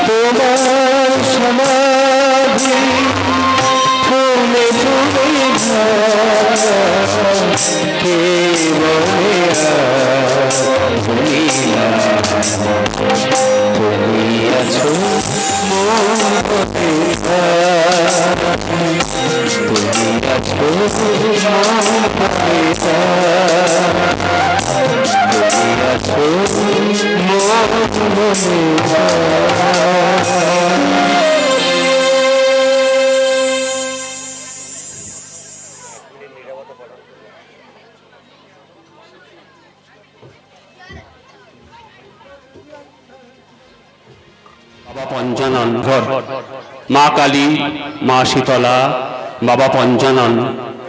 তোমার সমাধি ফুলে ফুলে কে বলে তুমি আছো মন তুমি আছো বাবা পঞ্চানন, মা কালী, মা শীতলা, বাবা পঞ্চানন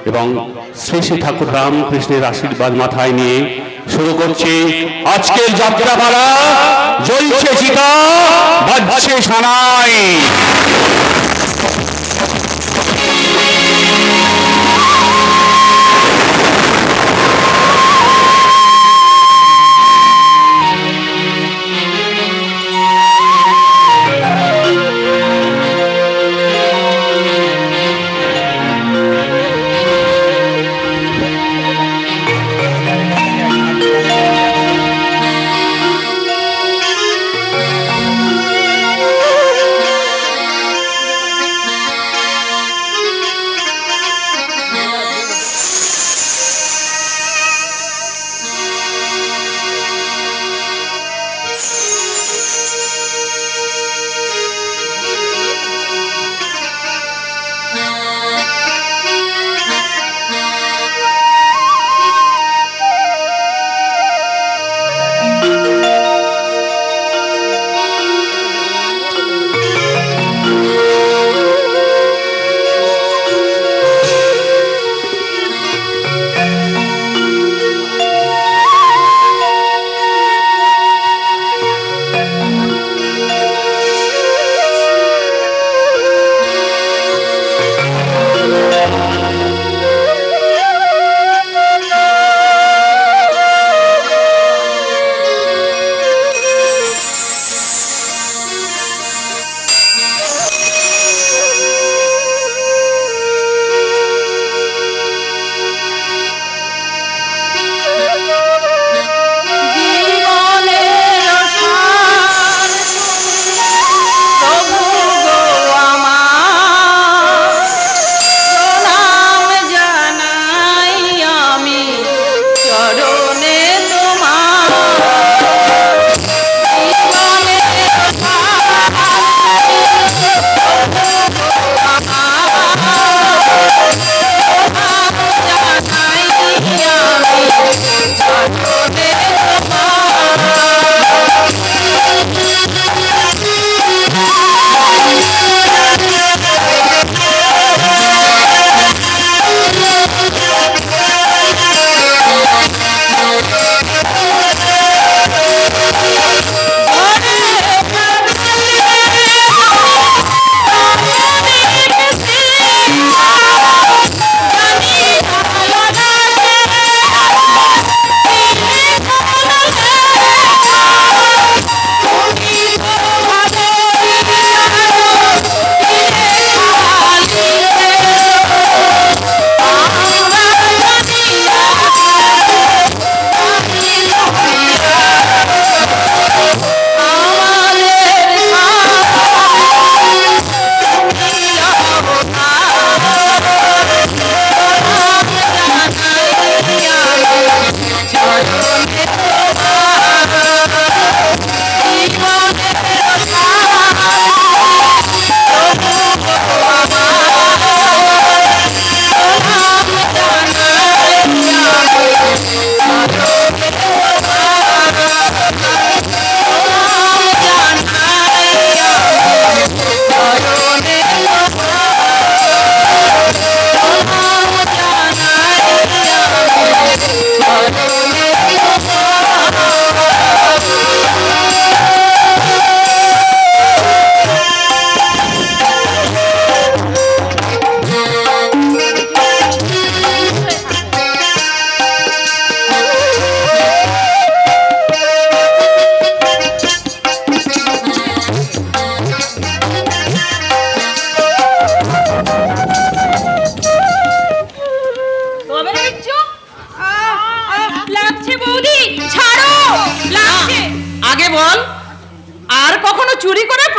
এবং শ্রী শ্রী ঠাকুর রামকৃষ্ণের আশীর্বাদ মাথায় নিয়ে শুরু করছে আজকের যাত্রাপালা। জ্বলছে চিতা, বাজছে সানাই।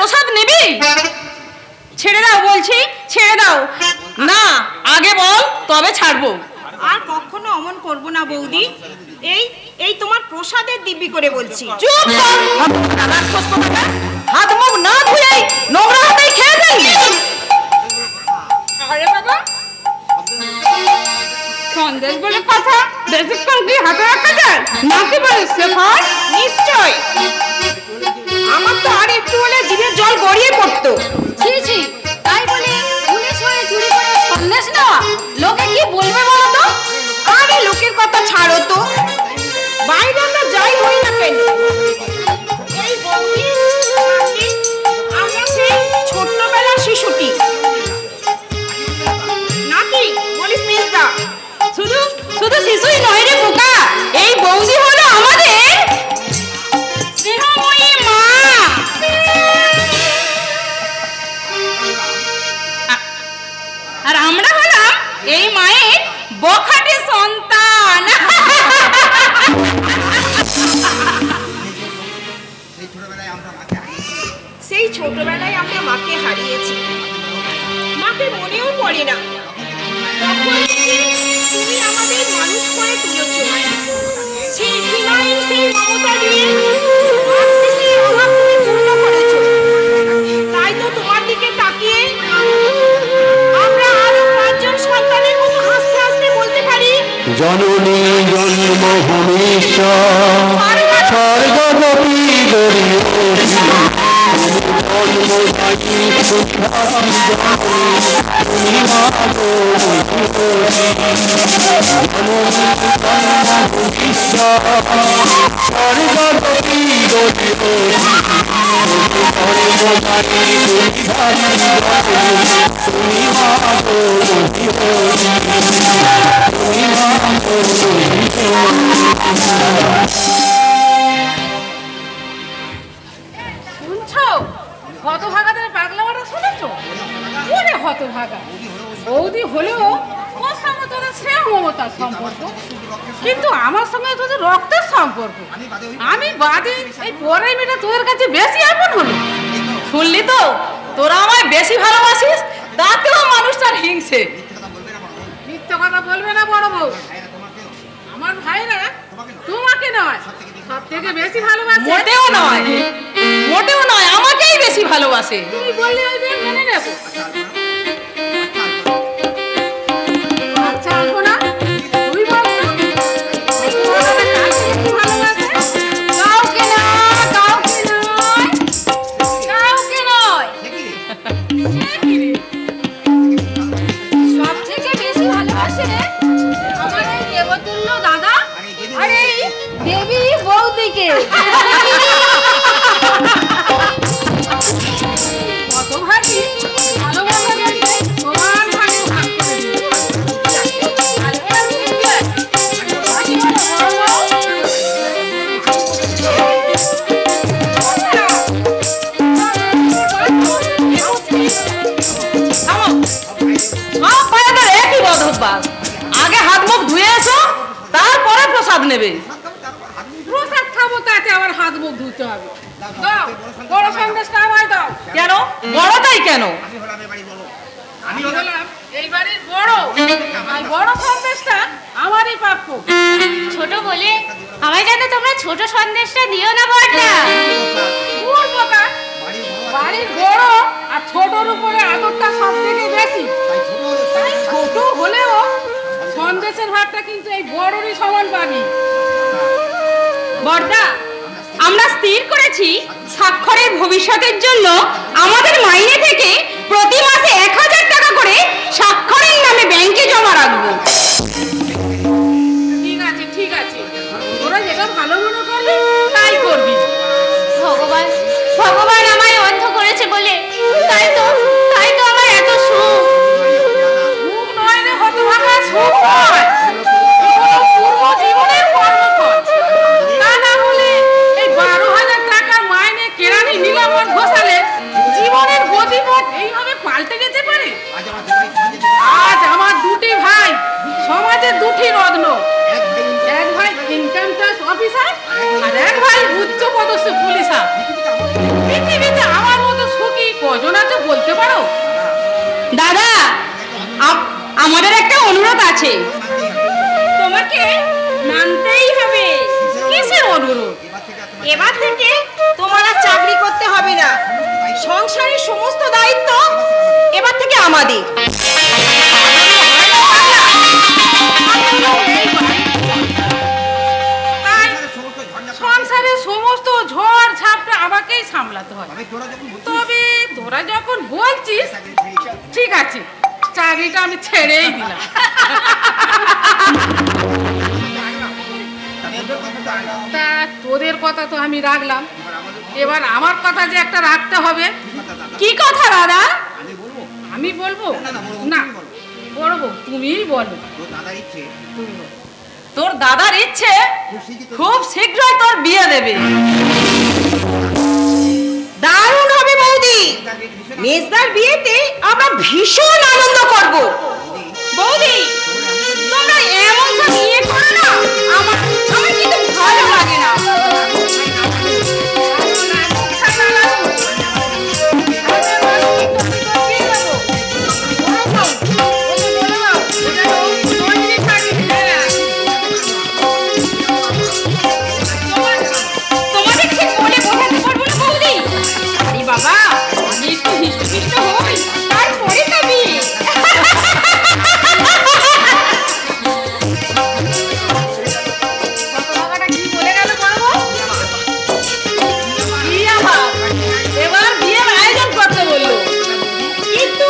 প্রসাদ নিবি? ছেড়ে দাও বলছি, ছেড়ে দাও। না, আগে বল, তবে ছাড়বো। আর কখনো অমন করব না বৌদি। এই এই তোমার প্রসাদের দিব্যি করে বলছি। চুপ কর, রাক্ষস কোথাকার। হাত মুখ না ধুয়েই নোংরা হাতেই খেয়ে ফেললি। আরে বাবা, সন্দেশ বলে কথা, বেশিক্ষণ কি হাতে রাখা যায় নাকি বলিস শেফার? নিশ্চয়, আমার তো আর একটু হলে জিভে জল গড়িয়ে পড়তো। ছি ছি, তাই বলে পুলিশ হয়ে চুরি করে সন্দেশ নেওয়া, লোকে কি বলবে বলো তো? আরে লোকের কথা ছাড়ো তো, বাইরে আমরা যাই হই না কেন, এই বৌদি আপনি আমরা সেই ছোট্টবেলার শিশুটি নাকি বলিস মিসদা? শুধু শুধু শিশুই নয় রে বোকা, এই বৌদি হলো আমাদের স্নেহময়ী মা। আর আমরা হলাম এই মায়ের বখাটে সন্তান। সেই ছোটবেলায় আমরা মাকে হারিয়েছি, মাকে মনেও পড়ে না। তখন তুমি আমাদের মানুষ করে তুলেছো, সেই বিনয়ী সেই মমতা দিয়ে মাতৃস্নেহের অভাব তুমি পূর্ণ করেছো। তাই তো তোমার দিকে তাকিয়ে আমরা আরো 5 জন সন্তানের মতো হাসতে হাসতে বলতে পারি, জননী জন্মভূমি স্বর্গপতি দরিয়সী জন্মদায়ী সুখ্যাতি জননী তুমি মা গো মহিষী। জননী জন্মভূমি স্বর্গপতি দরিয়সী জন্মদায়ী সুখ্যাতি জননী তুমি মা গো মহিষী। তুমি মা গো মহিষী। শুনছো? হতভাগাদের পাগলা মারা শুনেছো? ওরে হতভাগা, বৌদি হলেও ওর সঙ্গে তোদের স্নেহ মমতার সম্পর্ক, কিন্তু আমার সঙ্গে তোদের রক্তের সম্পর্ক। আমি বাদে এই পরের মেয়েটা তোদের কাছে বেশি আপন হলো। শুনলি তো, তোরা আমায় বেশি ভালোবাসিস, তাতেও মানুষটার হিংসে। মিথ্যা কথা বলবে না বড় বউ, আমার ভাইরা তোমাকে নয় সব থেকে বেশি ভালোবাসে। মোটেও নয়, মোটেও নয়, আমাকেই বেশি ভালোবাসে। তুমি বললে ওই দিন মেনে নেব। আচ্ছা না, তুই বল ভালোবাসে? কাউকে না, কাউকে নয়, কাউকে নয়। সব থেকে বেশি ভালোবাসে আমার এই দেবতুল্য দাদা আর এই দেবী বৌদিকে। কত ভাবি ভালোবাসা বলতে সমান ভাগে ভাগ করে দিই। সব ভাইয়াদের একই বদ অভ্যাস, আগে হাত মুখ ধুয়ে এসো, তারপরে প্রসাদ নেবে। প্রসাদ খাবো তাতে আবার হাত মুখ ধুতে হবে? দাও, বড় সন্দেশটা আমায় দাও। কেন বড়টাই কেন? আমি হলাম এই বাড়ির বড়, আর বড় সন্দেশটা আমারই প্রাপ্য। ছোট বলে আমায় যাতে তোমরা ছোট সন্দেশটা দিও না বড়টা। ভুল বোকা, বাড়ির বড় আর ছোটর উপরে আদরটা সব থেকে বেশি। তাই ছোট হলেও সন্দেশের ভাগটা কিন্তু এই বড়রই সমান পাবি। বড়দা, আমরা স্থির করেছি স্বাক্ষরের ভবিষ্যতের জন্য আমাদের মাইনে থেকে প্রতি মাসে 1000 টাকা করে স্বাক্ষরের নামে ব্যাংকে জমা রাখবো। ঠিক আছে, ঠিক আছে, তোরা যেটা ভালো মনে করবি তাই করবি। ভগবান, ভগবান আমায় অন্ধ করেছে বলে তাই তো আমার এত সুখ। সুখ নয় রে হতভাগা, সুখ নয়, এগুলো পূর্ব জীবনের কর্মফল। তা না হলে এই 12,000 টাকার মাইনে কেরানি নীলাম্বর ঘোষালে জীবনের গতিপথ এইভাবে পাল্টে যেতে পারে? আজ আমার দুটি ভাই সমাজের দুটি রত্ন, এক ভাই ইনকাম ট্যাক্স অফিসার আর এক ভাই উচ্চ পদস্থ পুলিশ। পৃথিবীতে আমার মতো আছে, তোমাকে মানতেই হবে। কিসের অনুরোধ? এবার থেকে তোমার আর চাকরি করতে হবে না, সংসারের সমস্ত দায়িত্ব এবার থেকে আমাদের। তাই সংসারের সমস্ত ঝড় ঝাপটা আমাকেই সামলাতে হয়। তবে তোরা যখন বলছিস, ঠিক আছে, চাকরিটা আমি ছেড়েই দিলাম। তা তোদের কথা তো আমি রাখলাম, এবার আমার কথা যে একটা রাখতে হবে। কি কথা দাদা? আমি বলবো না, বলবো তুমিই বলো। তোর দাদার ইচ্ছে খুব শীঘ্রই তোর বিয়ে দেবে। দারুণ হবে বৌদি, মেজদার বিয়েতে আমরা ভীষণ আনন্দ করব। বৌদি, তোমরা এমন সব বিয়ে করো না, আমার আমার কিন্তু ভালো লাগে না। তোমাকে ঠিক বলে বোঝাতে পারবো না বৌদি। আরে বাবা, আমি একটু হৃষ্টপুষ্ট হই, তারপরে তো বিয়ে। কি বলে গেল বলবো? কি আবার? এবার বিয়ের আয়োজন করতে বললো, কিন্তু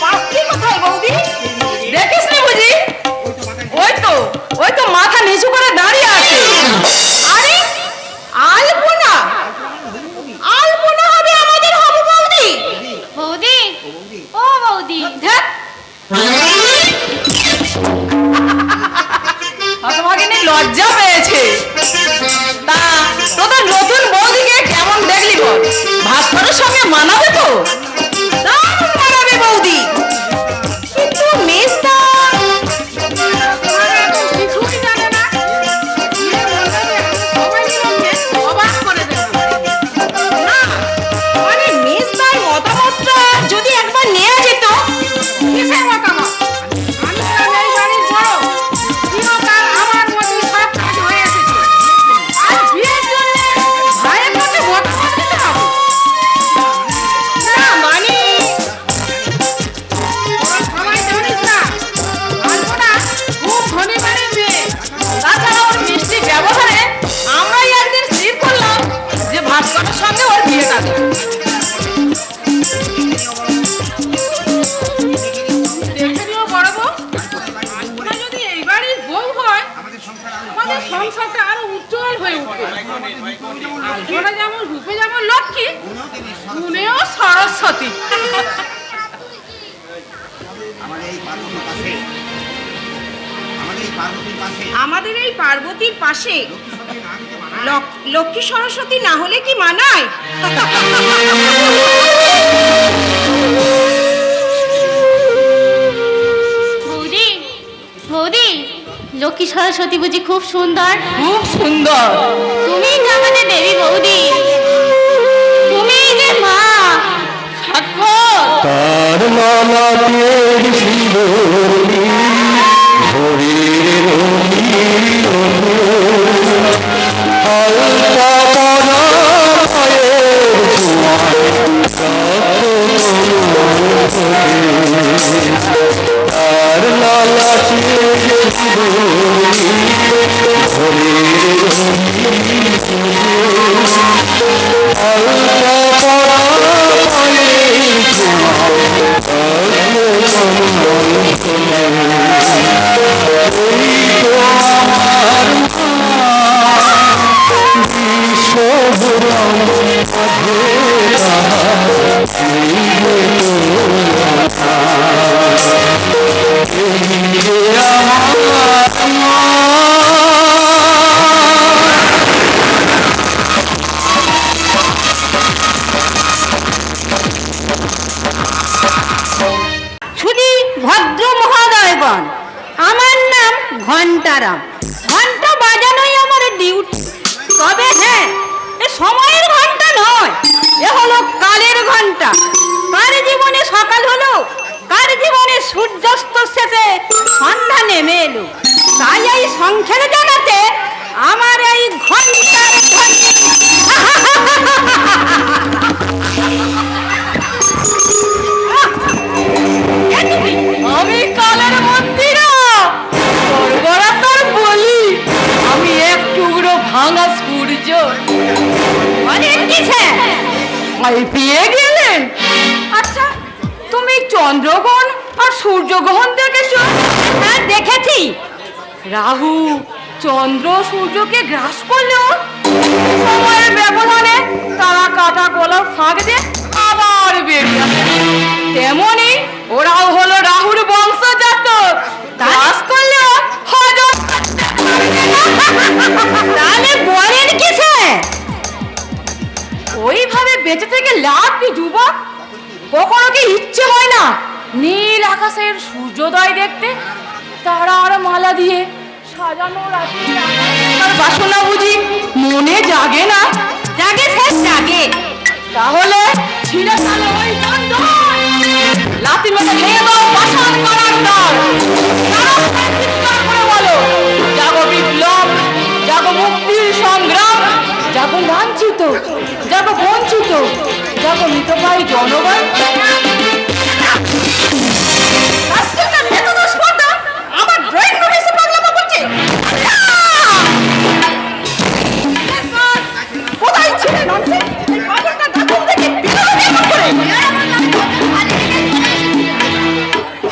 পাত্রী কোথায় বৌদি? দেখিস নি বুঝি? ওই তো মাথা নিচু করে দাঁড়িয়ে আছে। আরে আলপনা, আলপনা হবে আমাদের হবু বৌদি। বৌদি, ও বৌদি, ধ্যাৎ। হতভাগিনী লজ্জা পেয়েছে। তা তোদের নতুন বৌদিকে কেমন দেখলি বল? ভাস্করের সঙ্গে মানাবে তো? দারুণ মানাবে বৌদি। কিন্তু মেজদা কিছুই জানে না, সবাই মিলে অবাক করে দেবে। না, মানে মেজদার মতামতটা যদি একবার নেওয়া যেত। কিসের মতামত? আমি তো এই বাড়ির বড়, চিরকাল আমার মতোই সব কাজ হয়ে এসেছে। আর বিয়ের জন্য ভাইয়ের কাছে মতামত দিতে হবে? না মানে তোরা সবাই জানিস না, আলপনা খুব ধনী বাড়ির মেয়ে। তাছাড়া ওর মিষ্টি ব্যবহারে আমরাই একদিন স্থির করলাম যে ভাস্করের সঙ্গে ওর বিয়েটা দেব। দেখে নিও বড় বউ, আলপনা যদি এই বাড়ির বউ হয়, আমাদের সংসারটা আরো উজ্জ্বল হয়ে উঠবে। আলপনা যেমন রূপে যেমন লক্ষ্মী, গুণেও সরস্বতী। আমাদের এই পার্বতীর পাশে লক্ষ্মী সরস্বতী না হলে কি মানায়? বৌদি, বৌদি, লক্ষ্মী সরস্বতী বুঝি খুব সুন্দর? খুব সুন্দর। তুমি যে আমাদের দেবী বৌদি, তুমি যে মা। সাক্ষর তার ললাটের শিরোমণি ভোরের হালকা পরায়ের ছোঁয়ায় তার ললাটের শিরোমণি ভোরের হালকা পরায়ের শুধু ভদ্র মহোদয়গণ, আমার নাম ঘন্টারাম। ঘন্টা বাজানোই আমার ডিউটি। তবে হ্যাঁ, এ সময়ের ঘন্টা নয়, এ হলো কালের ঘন্টা। কার জীবনে সকাল হলো, কার জীবনে সূর্যাস্ত শেষে সন্ধ্যা নেমে এলো, তাই এই সংখ্যার জানাতে আমার এই ঘন্টার আমি কালের মন্দিরা তোর বলি, আমি এক টুকরো ভাঙা সূর্য। মানে কিসে ভয় পেয়ে গেলেন? আচ্ছা, তুমি চন্দ্রগ্রহণ আর সূর্যগ্রহণ দেখেছো? হ্যাঁ দেখেছি। রাহু চন্দ্র সূর্যকে গ্রাস করলেও সময়ের ব্যবধানে তারা কাটা গলার ফাঁক দিয়ে আবার বেরিয়ে আসে। তেমনি ওরাও হলো রাহুর বংশজাত, গ্রাস করলেও হজম করতে পারবে না। তাহলে বলেন কিসে? ওইভাবে বেঁচে থেকে লাভ কি যুবক? কখনো কি ইচ্ছে হয় না নীল আকাশের সূর্যোদয় দেখতে? তারা আর মালা দিয়ে সাজানো রাতের বাসনা বুঝি মনে জাগে না? জাগে, সে জাগে। তাহলে ছিঁড়ে ফেলো ওই বন্ধন, লাথি মেরে ভেঙে দাও পাষাণ করার দ্বার। চিৎকার করে বলো, জাগো বিপ্লব, জাগো মুক্তির সংগ্রাম, জাগো লাঞ্ছিত, জাগো বঞ্চিত, জাগো মৃতপ্রায় জনগণ। আমার ড্রয়িং রুমে এসে পাগলামো করছে। কোথায় ছিলে নন্সে? এই পাগলটা ঢাকুন থেকে বিরোধী করে।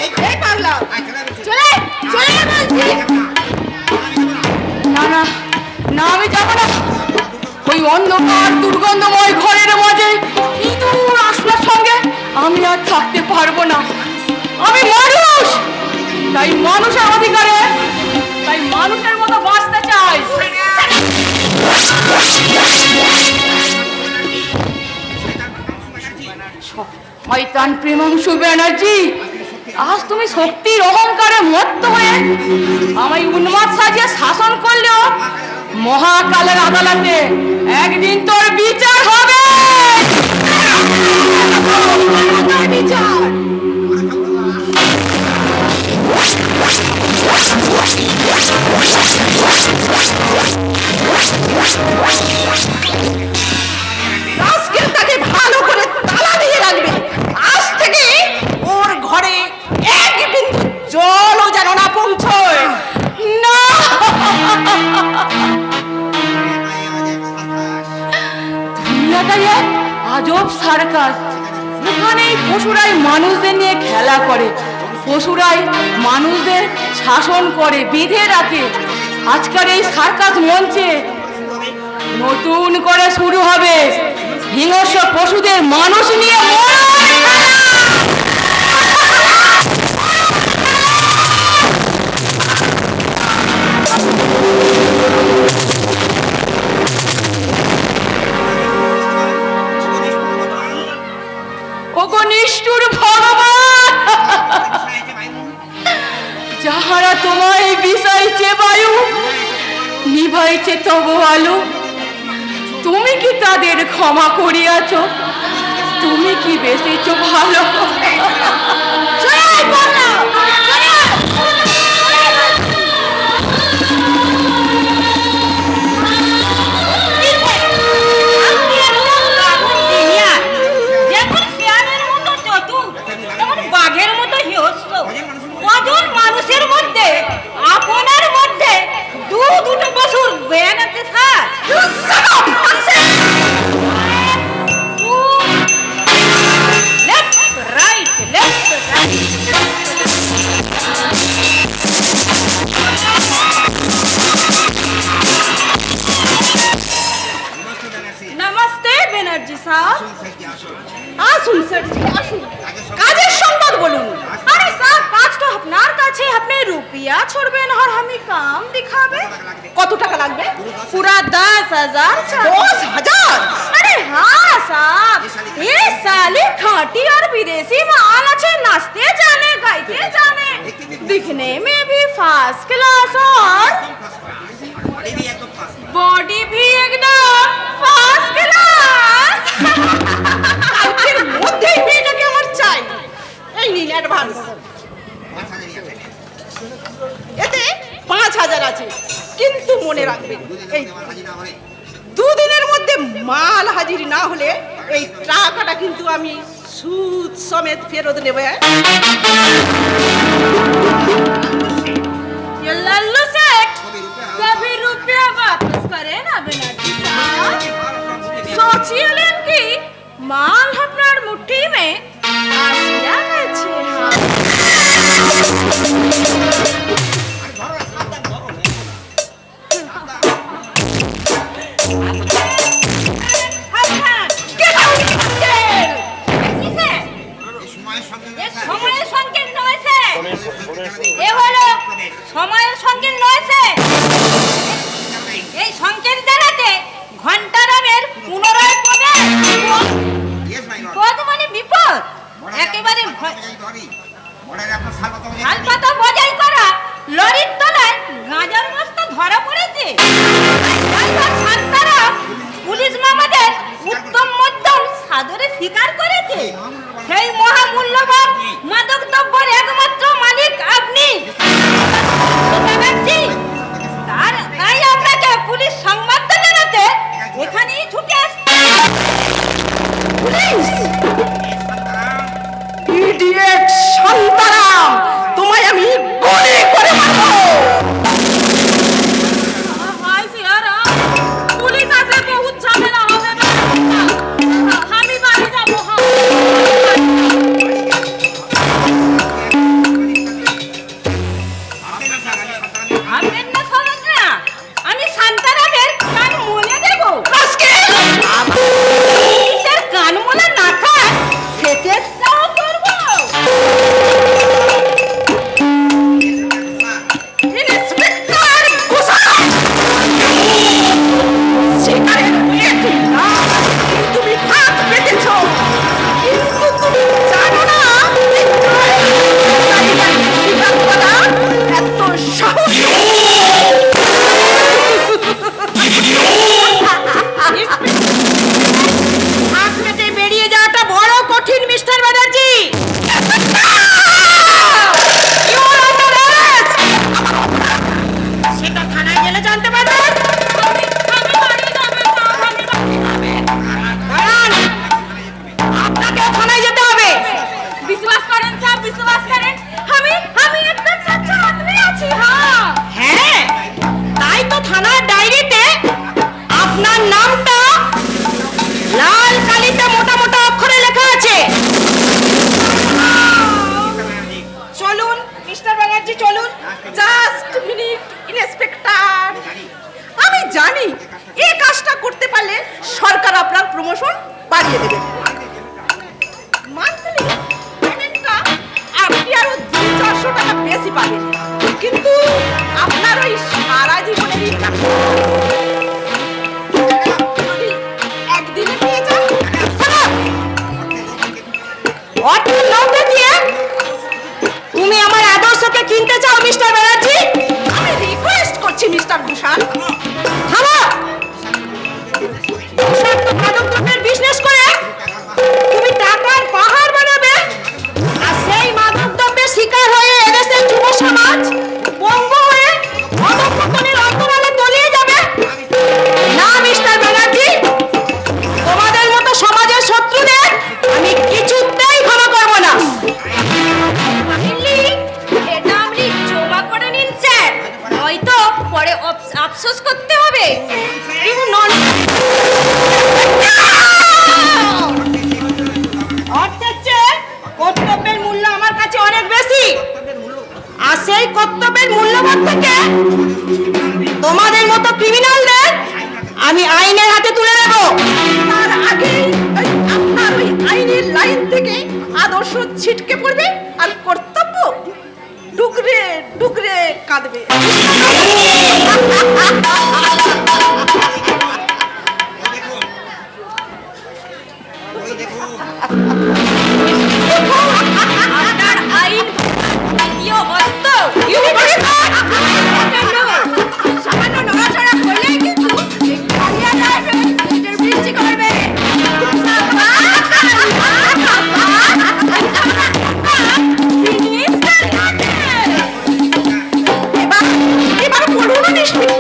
এই পাগলা চলে চলে বলছি। না না না, আমি যাবো না। ওই অন্ধকার দুর্গন্ধময় ঘরের মাঝে ইঁদুর আসলার সঙ্গে আমি আর থাকতে পারবো না। আমি মানুষ, তাই মানুষের অধিকারে, তাই মানুষের মতো বাঁচতে চাই। শয়তান প্রেমাংশু ব্যানার্জি, আজ তুমি শক্তির অহংকারে মত্ত হয়ে আমায় উন্মাদ সাজিয়ে শাসন করলেও মহাকালের আদালতে একদিন তোর বিচার হবে। বিচার আজকের তাকে ভালো করে তালা দিয়ে রাখবে। আজ থেকে ওর ঘরে এক বিন্দু জলও যেন না পৌঁছয়। না, দুনিয়াটাই এক আজব সার্কাস। এখানে পশুরাই মানুষদের নিয়ে খেলা করে, পশুরাই মানুষদের শাসন করে, বেঁধে রাখে। আজকের এই সার্কাস মঞ্চে নতুন করে শুরু হবে হিংস্র পশুদের মানুষ নিয়ে মরার খেলা। ওগো নিষ্ঠুর ভগবান, যাহারা তোমায় বিষাইছে বায়ু, নিভাইছে তব আলো, তুমি কি তাদের ক্ষমা করিয়াছ? তুমি কি বেঁচেছ ভালো? বাঘের মতো হিংস্র কজন মানুষের মধ্যে, আপনার মধ্যে দুটো পশুর বেয়ানাতে থাক। Left right, left right. Namaste Banerjee সাহেব। আসুন স্যার, আসুন। কাজের সংবাদ বলুন। আরে স্যার, কাজ তো আপনার কাছে, আপনি রুপিয়া छोड़বেন আর আমি কাম দিখাবে। কত টাকা লাগবে? পুরা 10,000। 10,000? अरे हाँ साहब, ये साले खाटी और विदेशी माल अच्छे, नाचते जाने, गाइते जाने, दिखने में भी फर्स्ट क्लास और बॉडी भी एकदम फर्स्ट क्लास। কালকের মধ্যেই মেয়েটাকে আমার চাই। এই নিন অ্যাডভান্স। এতে এই দুদিনের মধ্যে মাল হাজির না হলে এই টাকাটা কিন্তু আমি সুদ সমেত ফেরত নেব। ये लल्लू सेठ कभी रुपया वापस करे ना बनर्जी साहब। सोचिए लेन की माल আপনার মুट्ठी में आसिया গেছে। সময়ের সংকেত নয়েছে, এ হলো সময়ের সংকেত নয়েছে। এই সংকেত জানাতে ঘন্টারামের পুনরায় পদে পদ মানে বিপদ, একেবারে শাল পাতা বজাই করা লরির তলায় গাঁজার বস্তা ধরা পড়েছে। ড্রাইভার শান্তারাম পুলিশ মামাদের উত্তম মধ্যম সাদরে স্বীকার করেছে সেই মহামূল্যবান মাদক দ্রব্যের একমাত্র মালিক আপনি ব্যানার্জি। তাই আপনাকে পুলিশ সংবাদটা জানাতে এখানেই ছুটে আসছে। ইডিয়েট শান্তারাম, তোমায় আমি গুলি করে মারবো। हाय सियारा पुलिस আছে বহুত ঝামেলা হবে না। আমি বাড়ি যাব। ভাববেন না শোনেন না, আমি শান্তারামের কান মনে দেবো। পুলিশের কান মোলা না খায় সে চেষ্টাও করবো। ইন্সপেক্টর ঘোষাল, শিকারের পেট না তুমি হাত পেতেছো, কিন্তু তুমি জানো না এই শিকার করা এত সহজ। হাত পেতে বেরিয়ে যাওয়াটা বড় কঠিন মিস্টার ব্যানার্জি। সেটা থানায় গেলে জানতে পারবেন। দাঁড়ান, আপনাকেও থানায় যেতে হবে। विश्वास करें साहब विश्वास करें। আমি একদম সচ্চা আদমি আছি। হ্যাঁ হ্যাঁ, তাই তো থানার ডায়েরিতে আপনার নামটা লাল কালিতে মোটা মোটা অক্ষরে লেখা আছে। চলুন মিস্টার ব্যানার্জি, চলুন। জাস্ট মিনিট ইন্সপেক্টর, আমি জানি এই কাজটা করতে পারলে সরকার আপনার প্রমোশন বাড়িয়ে দেবে। মান্থলি পেমেন্টটা আপনি আরো 200-400 টাকা বেশি পাবেন, কিন্তু আপনার ওই সারা জীবনের টাকা যদি একদিনে পেয়ে যান, অর্থের লোভ দেখিয়ে তুমি আমার আদর্শকে কিনতে চাও মিস্টার ব্যানার্জি? আমি রিকোয়েস্ট করছি মিস্টার ঘোষাল, থামো। বিষাক্ত মাদক দ্রব্যের বিজনেস করে তুমি টাকার পাহাড় বানাবে, আর সেই মাদক দ্রব্যের শিকার হয়ে এদেশের যুব সমাজ পঙ্গু হয়ে অধঃপতনের অন্তরালে তলিয়ে যাবে। না মিস্টার ব্যানার্জি, তোমাদের মতো সমাজের শত্রুদের আমি কিছুতেই ক্ষমা করব না। এটা আপনি জমা করে নিন স্যার, নয়তো পরে আফসোস করতে হবে। অর্থের চেয়ে কর্তব্যের মূল্য আমার কাছে অনেক বেশি, আর সেই কর্তব্যের মূল্যবোধ থেকে তোমাদের মতো ক্রিমিনালদের আমি আইনের হাতে তুলে নেব। তার আগে আপনার ওই আইনের লাইন থেকে আদর্শ ছিটকে পড়বে, আর কর্তব্য ডুকরে ডুকরে কাঁদবে। আপনার আইন দ্বিতীয় অস্ত্র সামান্য নড়াচড়া করলেই কিন্তু বৃষ্টি করবে। এবার বলুন নিশ্চিত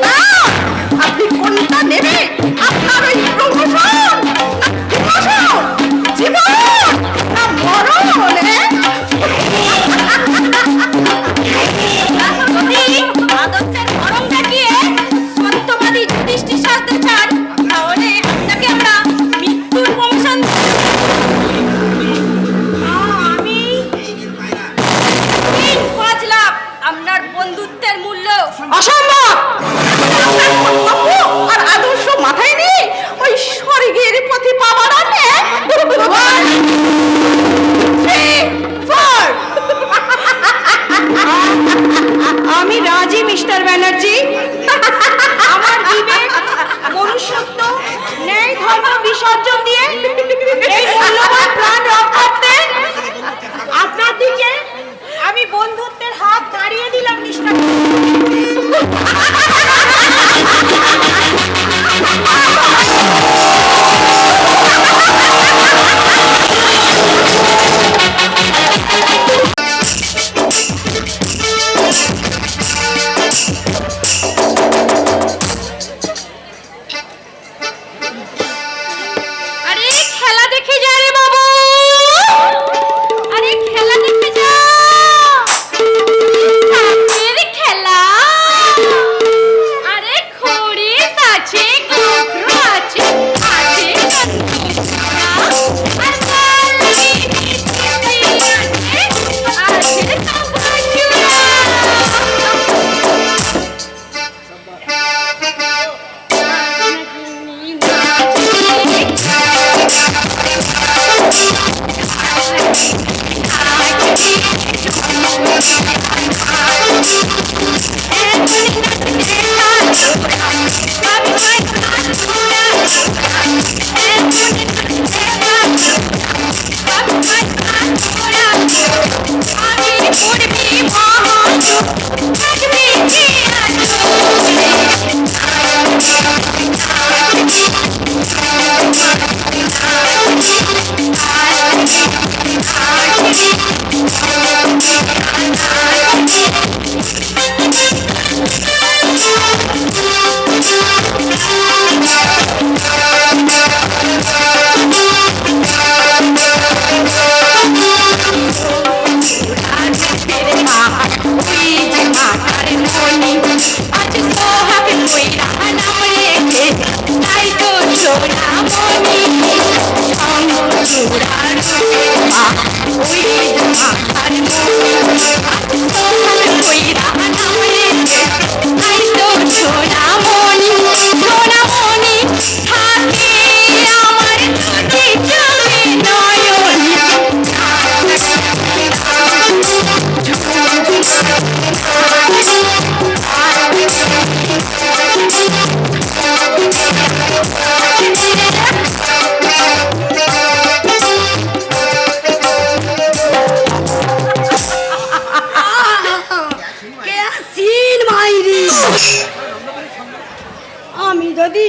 আমি যদি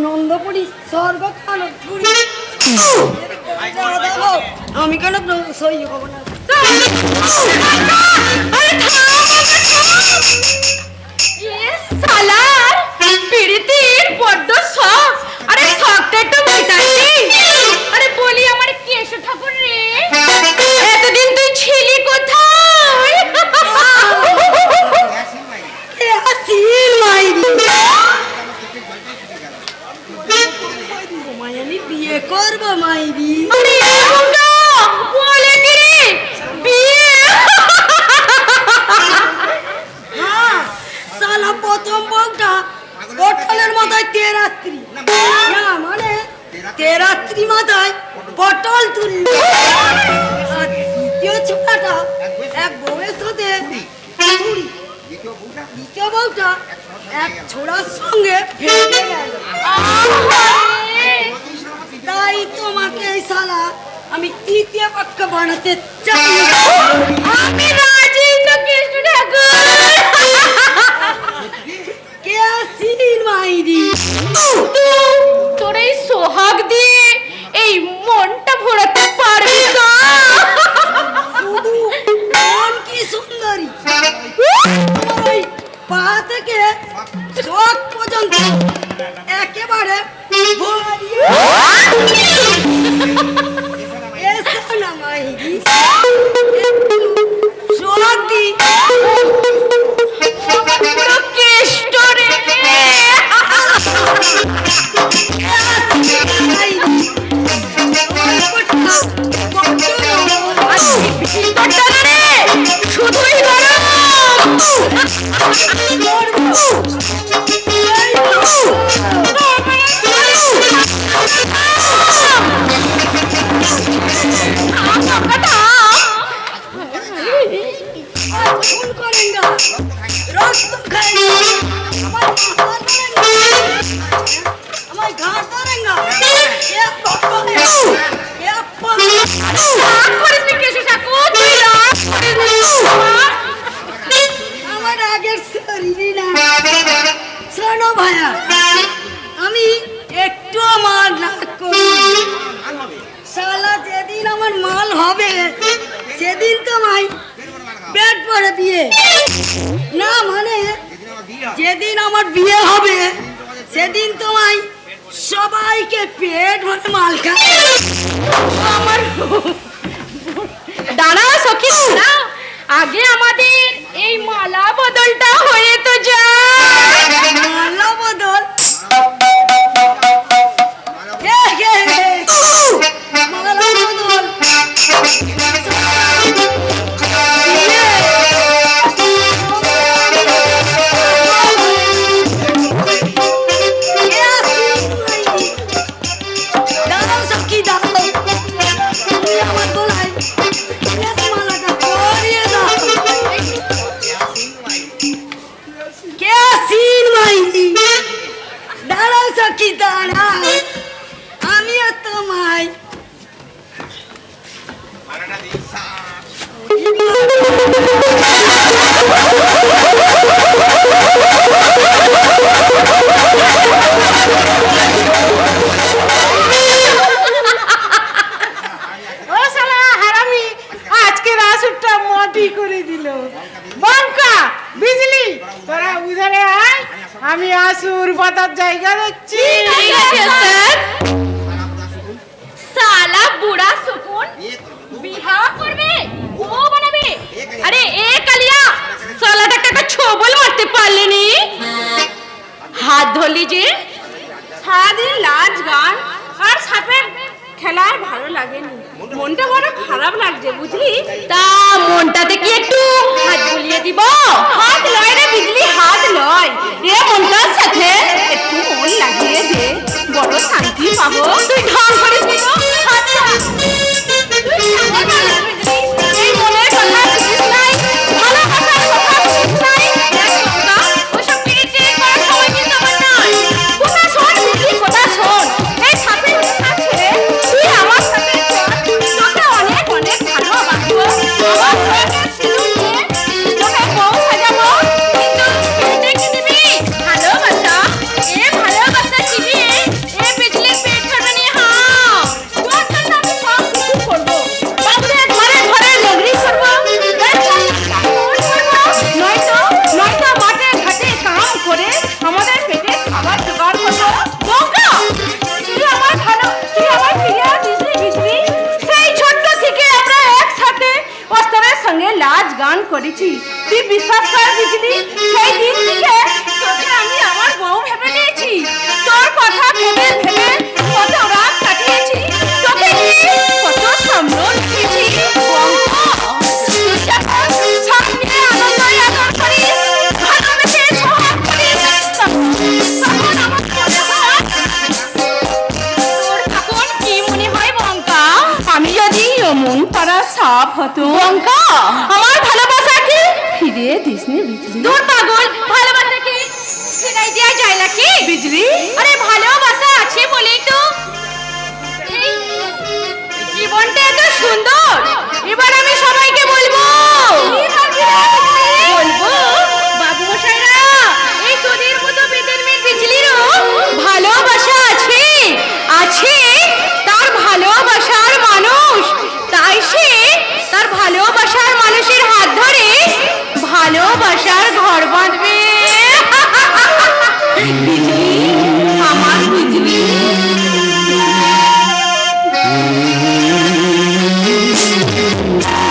নন্দপুরি স্বর্গ আমি কেন সই হব না? বড্ড শখ, আরে শখটা একটু মেটাচ্ছি। আরে বলি আমার কেশব ঠাকুর রে, এতদিন তুই ছিলি কোথায়? আমি বিয়ে করবো মাইরি। বলে কি রে বিয়ে? হ্যাঁ, সালা প্রথম বউটা পটলের মাথায় তেরাত্রি, না মানে তেরাত্রি মাথায় পটল তুলল। আর দ্বিতীয় ছোটাটা এক বউয়ের সাথে চুরি, দ্বিতীয় বউটা এক ছোড়ার সঙ্গে ফেলে গেল। তাই তোমাকে এই শালা আমি তৃতীয় পক্ষ বানাতে চাই। আমি রাজি তো কৃষ্ণ ঠাকুর। কে আসিন মাইরি? তোর এই সোহাগ দিয়ে এই মনটা ভরাতে পারবি না? শুধু মন কি সুন্দরী, আমার ওই পা থেকে চোখ পর্যন্ত একেবারে ভরিয়ে। এসো না মাইরি, সোহাগ দি কেষ্ট রে। শুধুই আমার আগের শরীরে না। শোনো ভাইয়া, আমি একটু আমার রাগ করি। শালা যেদিন আমার মাল হবে সেদিন তোমায় পেট ভরে বিয়ে, না মানে যেদিন আমার বিয়ে হবে সেদিন তোমায় সবাইকে পেট ভরে মাল খাবে। আমার দাঁড়া সখী, দাঁড়া, আগে আমাদের এই মালা বদলটা হয়ে তো যায়। মালা বদল? মালা বদল দাঁড়াও সখী, দাঁড়াও। ও শালা হারামি, আজকের আসরটা মাটি করে দিল। বঙ্কা, বিজলি, তোরা উধারে আয়, আমি আসুর পাতার জায়গা দেখছি। ঠিক আছে স্যার। সালা বুড়া সুকুন বিহা করবে, ও বানাবে। আরে এ কালিয়া, সালাটাকে একটা ছবল মারতে পারলেনি। হাত ধরলি যে সারাদিন লাজ গান আর সাপের খেলায় ভালো লাগেনি, মনটা বড় খারাপ লাগছে বুঝলি। তা মনটাতে কি একটু হাত বুলিয়ে দিব? হাত লয় রে বিজলি, হাত লয়। এ মনটার সাথে একটু মন লাগিয়ে দে, বড় শান্তি পাবো। তুই ঢং করিস নি তো? আচ্ছা, তুই কেমন মানুষ বিজলি? এই মনের কথা বুঝিস নাই, ভালোবাসার কথা বুঝিস নাই। দেখ গঙ্গা, ওসব পিরিতি করার সময় কিন্তু আমার নাই। কথা শোন বিজলি, কথা শোন। এই সাপের কথা ছেড়ে তুই আমার সাথে চল। তোকে অনেক অনেক ভালোবাসবো। আমার সঙ্গে সিঁদুর দিয়ে তোকে বউ সাজাবো। কিন্তু পেটে কি দিবি? ভালোবাসা। এ ভালোবাসা চিবিয়ে এ বিজলির পেট ভরবে নি। হাও, তোর জন্য আমি সব কিছু করবো। বাবুদের ঘরে ঘরে নগরি করবো, নয়তো মাঠে ঘাটে কাম করে আমাদের পেটে খাবার জোগাড় করবো। গঙ্গা, তুই আমার ফিরিয়ে দিস রে বিজলি। সেই ছোট্ট থেকে আমরা একসাথে অস্তরের সঙ্গে লাজ গান করেছি। তুই বিশ্বাস কর বিজলি, সেই দিন থেকে তোকে আমি আমার বউ ভেবে নিয়েছি। তোর কথা ভেবে ভেবে কত রাত কাটিয়েছি, তোকে নিয়ে কত স্বপ্ন দেখেছি। গঙ্গা, তুই যখন সামনে আনন্দই আদর করিস, ভালোবেসে সোহাগ করিস, তখন আমার মনে হয়, তোর তখন কি মনে হয় গঙ্গা? আমি যদি অমন পাড়া সাপ হতো, গঙ্গা, আমার ভালোবাসাকে ফিরিয়ে দিস নি বিজলি। দূর পাগল, ভালোবাসাকে ফিরাই দেওয়া যায় নাকি? বিজলি, আরে ভালোবাসা আছে বলেই তো এই জীবনটা এত সুন্দর। এবার আমি সবাইকে বলবো, বাবু মশাইরা, এই তোদের মতো বেদের মেয়ে বিজলিরও ভালোবাসা আছে। আছে তার ভালোবাসার মানুষ, তাই সে তার ভালোবাসার মানুষের হাত ধরে ভালোবাসার ঘর বাঁধবে। বিজলি, আমার বিজলি। ও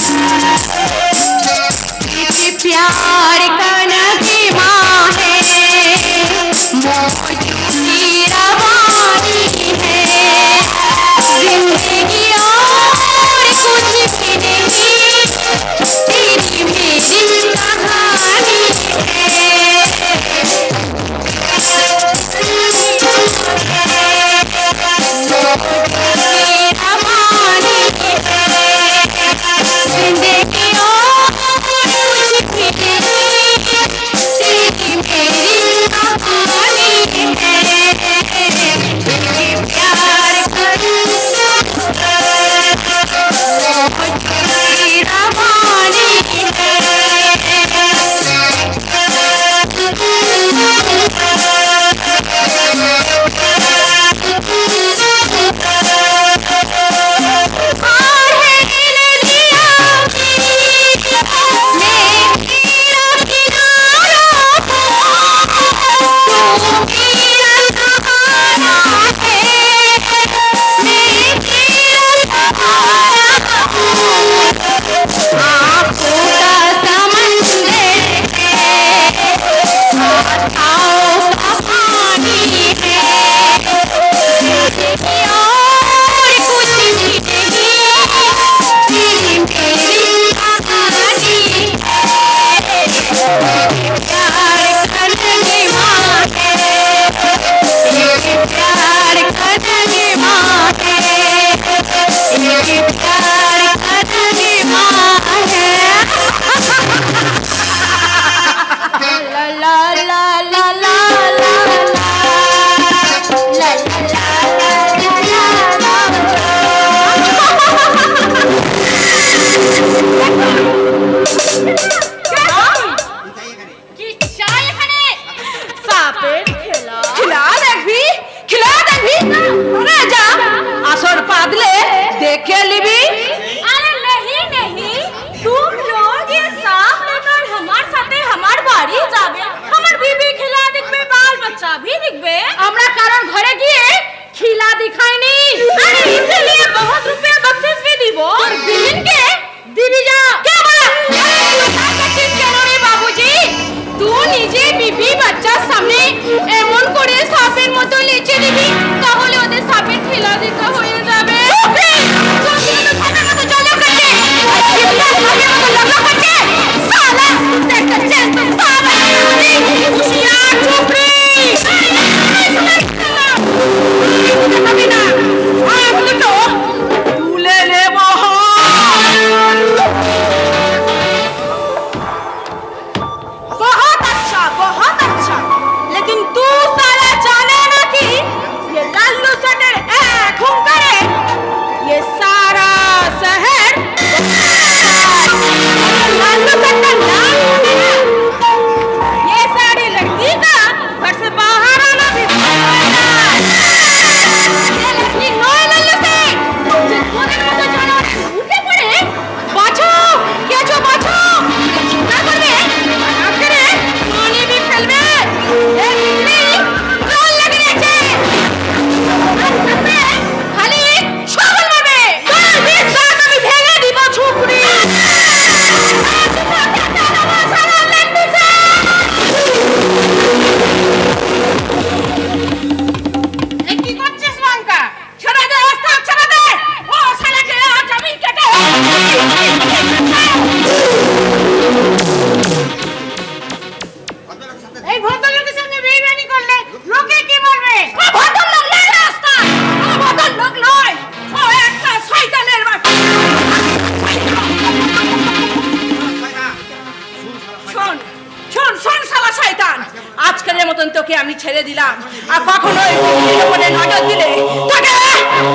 আমি ছেড়ে দিলাম, আর কখনো বিজলির উপরে নজর দিলে তাকে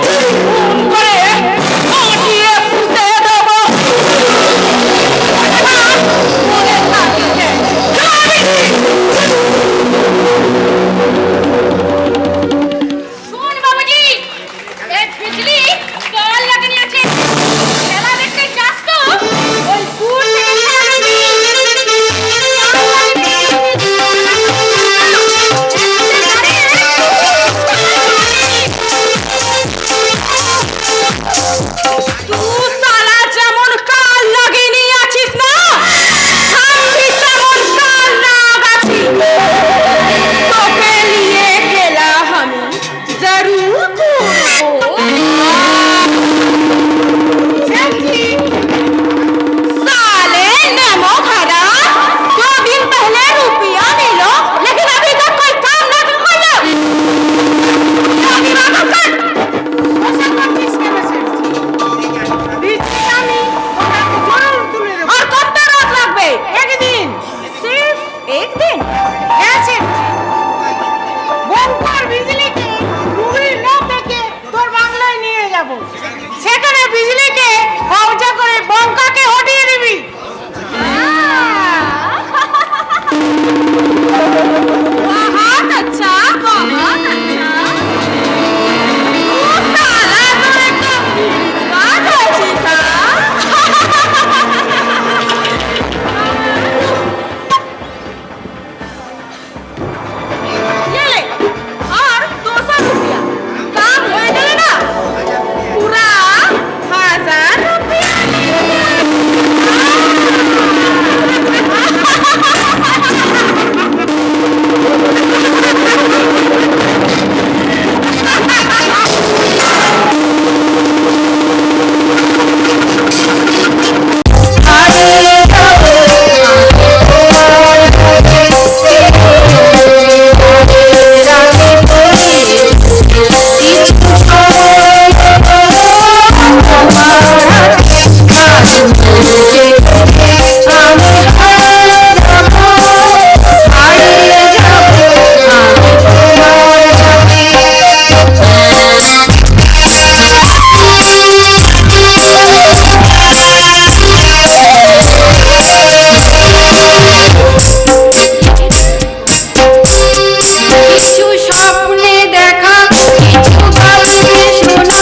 খুন করে ফাটিয়ে পুঁতে দেবো। মনে থাকিছে। শোন বাবুজি, এই বিজলি কেমন লাগেনি আছে? খেলা দেখতে চাস তো? ওই দূর থেকে খেলা দেখবি। তুই শালা যেমন কাল লাগিয়ে আছিস না, আমি তেমন কাল নাগ আছি। তোকে নিয়ে খেলা আমি জরুর করবো। साले नमो खरा 2 दिन पहले रुपया मिलो, लेकिन अभी तक कोई काम ना किया। अभी वापस कर। ऐसा करतीस के मैसेज बीच में और कब तक रात लगबे? एक दिन, सिर्फ एक दिन। ऐसे বঙ্কার বিজলিকে রুগীর নাম থেকে তোর বাংলায় নিয়ে যাব, সেখানে বিজলিকে কবজা করে বঙ্কাকে হটিয়ে দিবি। बहुत अच्छा, बहुत अच्छा। तू साला तो एकदम बात अच्छी था। ये ले, और 200 रुपया। काम हो गया ना? पूरा 1000 रुपया। কিছু স্বপ্নে দেখা, কিছু গল্পে শোনা,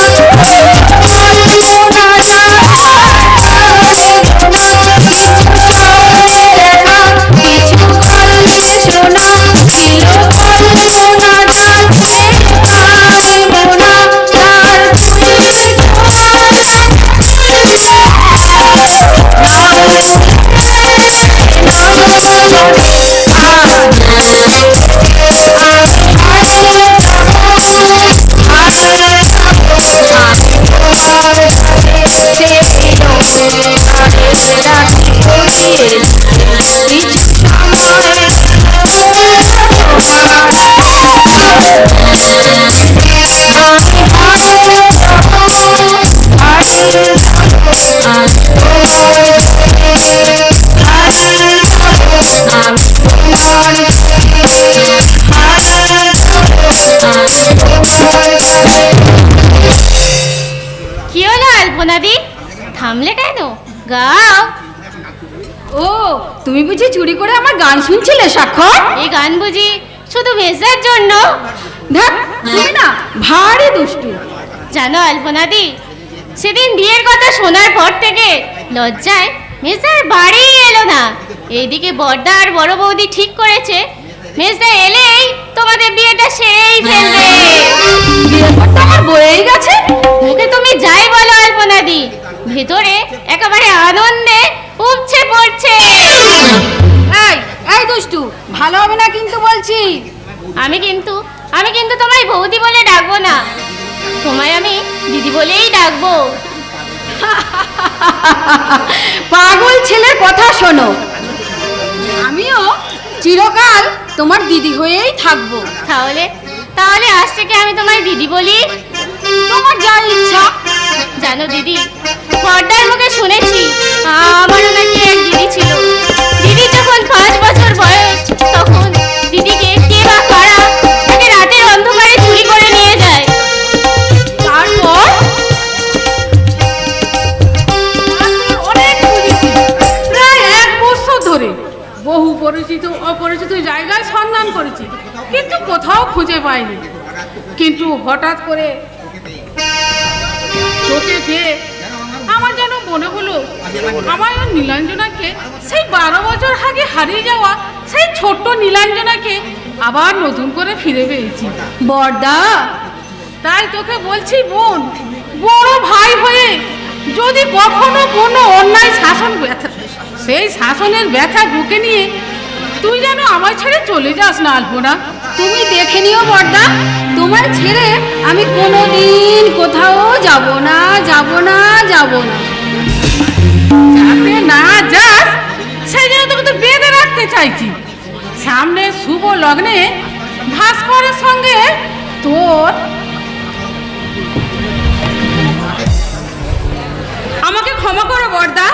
কি হলো আলপনাদি, থামলে কেন? গাও। ও, তুমি বুঝি চুরি করে আমার গান শুনছিলে স্বাক্ষর? এই গান বুঝি শুধু ভেজার জন্য? দেখ, তুমি না ভারী দুষ্টু। জানো আলপনাদি, সেদিন বিয়ের কথা শোনার পর থেকে লজ্জায় মেজদার বাড়ি এলো না। এইদিকে বড়দা আর বড় বৌদি ঠিক করেছে মেজদা এলেই তোমাদের বিয়েটা সেরেই ফেলবে। বিয়ের পর তো আমার বয়েই গেছে। মুখে তুমি যাই বলো আলপনাদি, ভেতরে একেবারে আনন্দে উপচে পড়ছে। এই এই দুষ্টু, ভালো হবে না কিন্তু বলছি। আমি কিন্তু তোমায় বৌদি বলে ডাকবো না, তোমায় আমি দিদি বলেই ডাকবো। পাগল ছেলের কথা শোনো, আমিও চিরকাল তোমার দিদি হয়েই থাকবো। তাহলে তাহলে আজ থেকে আমি তোমায় দিদি বলি। তোমার যা ইচ্ছা। জানো দিদি, বড়দার মুখে শুনেছি আমারও নাকি এক দিদি ছিল। দিদি যখন 5 বছর বয়স, তখন দিদিকে কে বা কারা পরিচিত অপরিচিত জায়গায় সন্ধান করেছি, কিন্তু কোথাও খুঁজে পাইনি। কিন্তু হঠাৎ করে চোখে পেয়ে আমার যেন মনে হলো আমার ওই নীলাঞ্জনাকে, সেই 12 বছর আগে হারিয়ে যাওয়া সেই ছোট্ট নীলাঞ্জনাকে আবার নতুন করে ফিরে পেয়েছি। বড়দা, তাই তোকে বলছি বোন, বড় ভাই হয়ে যদি কখনো কোনো অন্যায় শাসন ব্যথা, সেই শাসনের ব্যথা বুকে নিয়ে তুই যেন আমার ছেড়ে চলে যাস না আলপনা। তুমি দেখে নিও বড়দা, তোমার ছেড়ে আমি কোনোদিন কোথাও যাব না, যাব না, যাব না। যাতে না যাস সেই জন্য তোকে তো বেঁধে রাখতে চাইছি। সামনে শুভ লগ্নে ভাস্করের সঙ্গে তোর। আমাকে ক্ষমা করো বড়দা,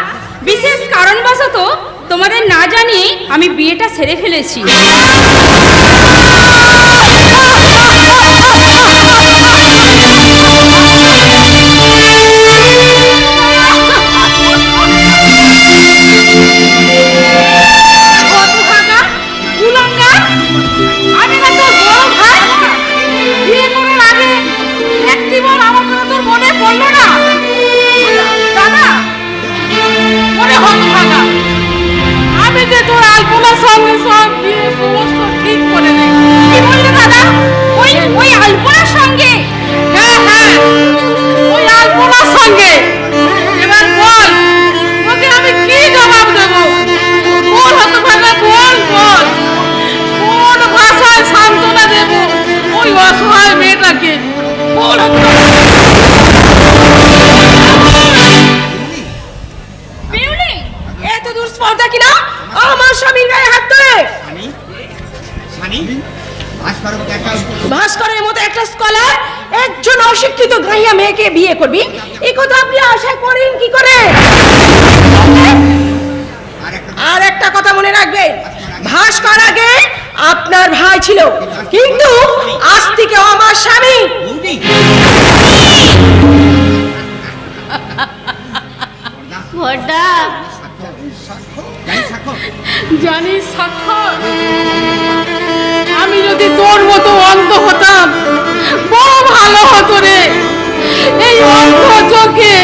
বিশেষ কারণবশত তোমাদের না জানিয়ে আমি বিয়েটা সেরে ফেলেছি। আমি না তোর বড় ভাই, বিয়ে করার আগে একটিবার আমার কথা তোর মনে পড়লো না? দাদা মনে হতভাগা, আমি যে তোর আলপনার সঙ্গে সব বিয়ে সমস্ত ঠিক করে নেই। কি বললে দাদা? ওই আলপনার সঙ্গে? হ্যাঁ হ্যাঁ, ওই আলপনার সঙ্গে। এবার বল ওকে আমি কি জবাব দেবো? বল হতভাগা, বল বল, কোন ভাষায় সান্ত্বনা দেব ওই অসহায় মেয়েটাকে? বল বিউলি, এত দূর স্পর্ধা কিনা আমার স্বামীর গায়ে হাত তোলে? ভাস্করের মতো একটা স্কলার একজন অশিক্ষিত গাইয়া মেয়েকে বিয়ে করবি, এই কথা আপনি আশা করেন কি করে? আর একটা কথা মনে রাখবেন, ভাস্কর আগে আপনার ভাই ছিল, কিন্তু আজ থেকে আমার স্বামী। বড়দা, জানিস স্বাক্ষর, আমি যদি তোর মতো অন্ধ হতাম বড় ভালো হতো রে। এই অন্ধ চোখে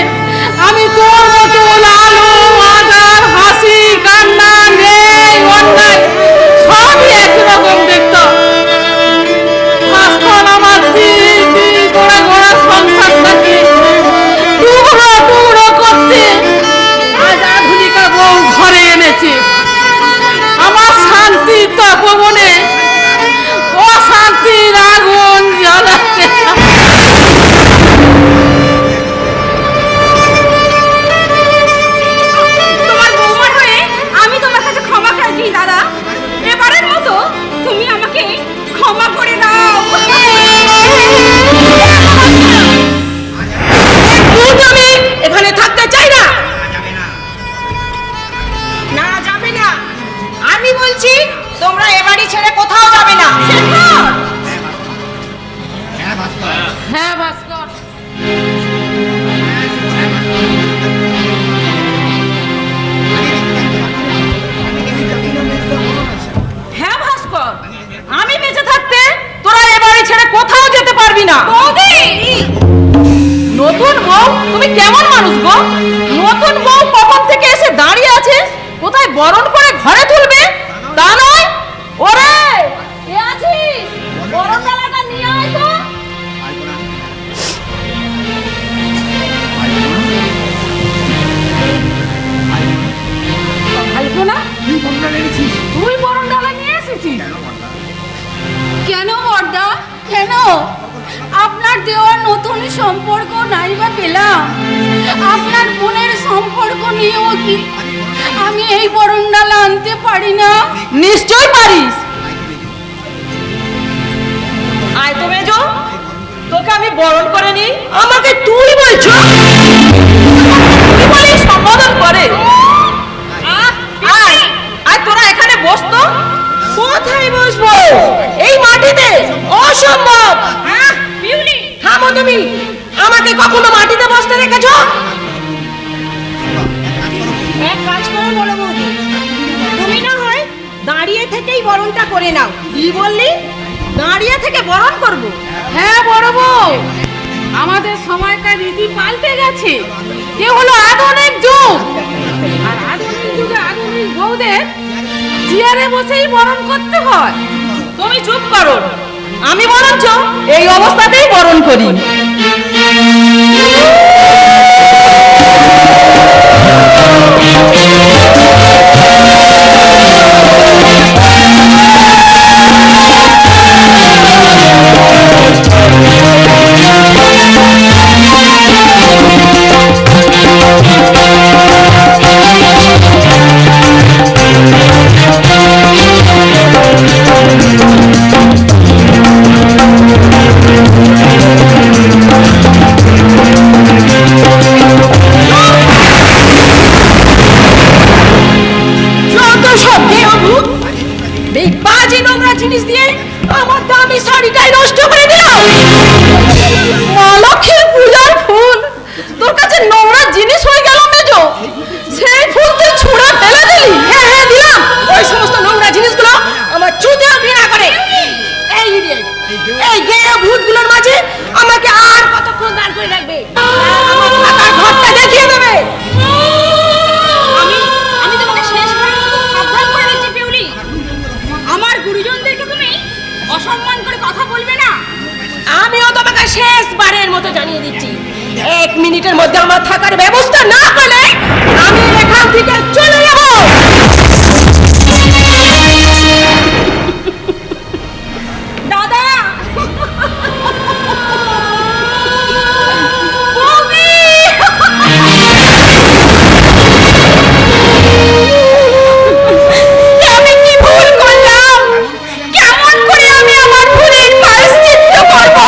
আমি তোর মতো লালু আদার হাসি কান্না নেই অন্যায় সবই একরকম দেখতাম। ভাস্কর আমার তিল তিল গোড়া গোড়া সংসারটাকে টুকরো টুকরো করতে আজ আধুনিকা বউ ঘরে এনেছে। আমার শান্তির তপবনে অশান্তির আগুন জ্বালাচ্ছে। তোমার বৌমা হয়ে আমি তোমার কাছে ক্ষমা চাইছি দাদা, এবারের মতো তুমি আমাকে ক্ষমা করে দাও। আমি এখানে থাকতে চাই না। না যাবে না, আমি বলছি তোমরা এ বাড়ি ছেড়ে কোথাও যাবে না। হ্যাঁ ভাস্কর, হ্যাঁ ভাস্কর, আমি বেঁচে থাকতে তোরা এ বাড়ি ছেড়ে কোথাও যেতে পারবি না। নতুন বউ, তুমি কেমন মানুষ গো? নতুন বউ কখন থেকে এসে দাঁড়িয়ে আছে, কোথায় বরণ করে ঘরে তুলবে তা নয়। ওরে কে আছিস, বরণ ডালাটা নিয়ে আয় তো। আলপনা তুই বরণ ডালা নিয়ে এসেছিস? কেন বড়দা, কেন? আপনার দেওয়ার নতুন সম্পর্ক নাই বা পেলাম, আপনার বোনের সম্পর্ক নিয়েও কি আমি এই বরণডালা আনতে পারি না? নিশ্চয় পারিস। আয় তো মেজো, তোকে আমি বরণ করে নি, আমাকে তুই বলছো? তুই বলি সম্বোধন করে। আয় আয়, তোরা এখানে বস তো। কোথায় বসবো? এই মাটিতে? অসম্ভব। থামো তুমি, আমাকে কখনো মাটিতে বসতে দেখেছো? এক কাজ করো বড় বৌদি, তুমি না হয় দাঁড়িয়ে থেকেই বরণটা করে নাও। কি বললি? দাঁড়িয়ে থেকে বরণ করব? হ্যাঁ বড় বউ, আমাদের সময়কার রীতি পাল্টে গেছে। এ হলো আধুনিক যুগ, আর আধুনিক যুগে আধুনিক বউদের চেয়ারে বসেই বরণ করতে হয়। তুমি চুপ করো, আমি বরঞ্চ এই অবস্থাতেই বরণ করি। জিনিস দিয়ে আমার দামি শাড়িটাই নষ্ট করে দিল। মা লক্ষ্মীর পূজার ফুল তোর কাছে নোংরা জিনিস হয়ে গেল মেজো। সেই ফুল তুই ছুঁড়ে ফেলে দিলি? হ্যাঁ হ্যাঁ দিলাম। ওই সমস্ত নোংরা জিনিসগুলো আমার চুদেও ঘৃণা করে। এই গেয়ে ভূতগুলোর মাঝে আমাকে আর কতক্ষণ দাঁড় করে রাখবে? আমার থাকার ঘরটা দেখিয়ে দেবে। আমি তোমাকে শেষবারের মতো সাবধান করে দিচ্ছি পিউলি, আমার গুরুজনদেরকে তুমি অসম্মান করে কথা বলবে না। আমিও তোমাকে শেষবারের মতো জানিয়ে দিচ্ছি, 1 মিনিটের মধ্যে আমার থাকার ব্যবস্থা না করলে আমি এখান থেকে চলে যাব। দাদা আমি কি ভুল করলাম? কেমন করে আমি আমার ভুলের প্রায়শ্চিত্ত করব?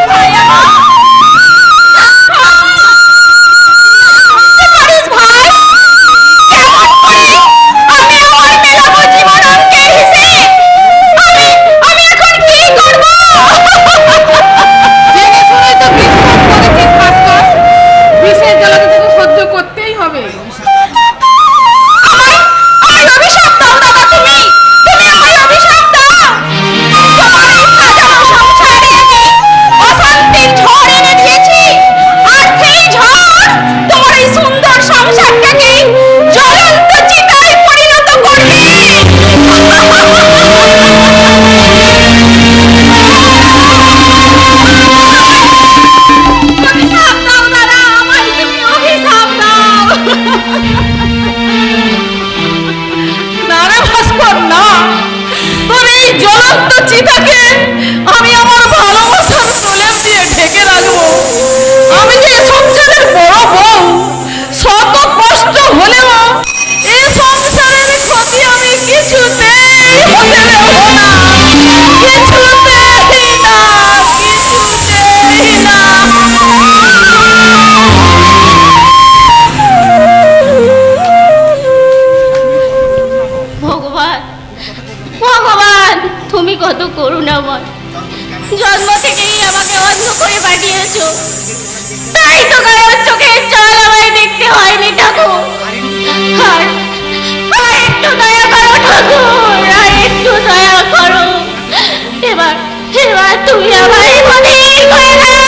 ভাই আমার, ভাই, কেমন করে আমি আমার মেলাবো জীবন অঙ্কের হিসেব? আমি এখন কি করব? জেনে শুনে তো বিষ পান করেছিস ভাস্কর, বিষের জ্বালা তো তোকে সহ্য করতেই হবে। আমায় অভিশাপ দাও দাদা, তুমি আমায় অভিশাপ দাও। তোমার এই সাজানো সংসারে আমি অশান্তির ঝড় এনে দিয়েছি, আর সেই ঝড় তোমার এই সুন্দর সংসারটাকে জ্বলন্ত চিতায় পরিণত করবে। অভিশাপ দাও দাদা, আমায় তুমি অভিশাপ দাও। না রে ভাস্কর, না, তোর এই জ্বলন্ত চিতাকে আমি আমার ভালোবাসার মালা দিয়ে ঢেকে রাখবো। আমি যে সংসারের বড় বউ, শত কষ্ট হলেও এই সংসারের সাথে আমি কিছুতেই হতে দেব না, কিছুতেই না, কিছুতেই না। ভগবান, ভগবান তুমি কত করুণাময়, জন্ম থেকেই আমাকে অন্ধ করে বানিয়েছো, তাই তো কারোর চোখের জল আমায় দেখতে হয়নি ঠাকুর। আর একটু দয়া করো ঠাকুর, আর একটু দয়া করো। এবার এবার তুমি আমায় মনির করে দাও।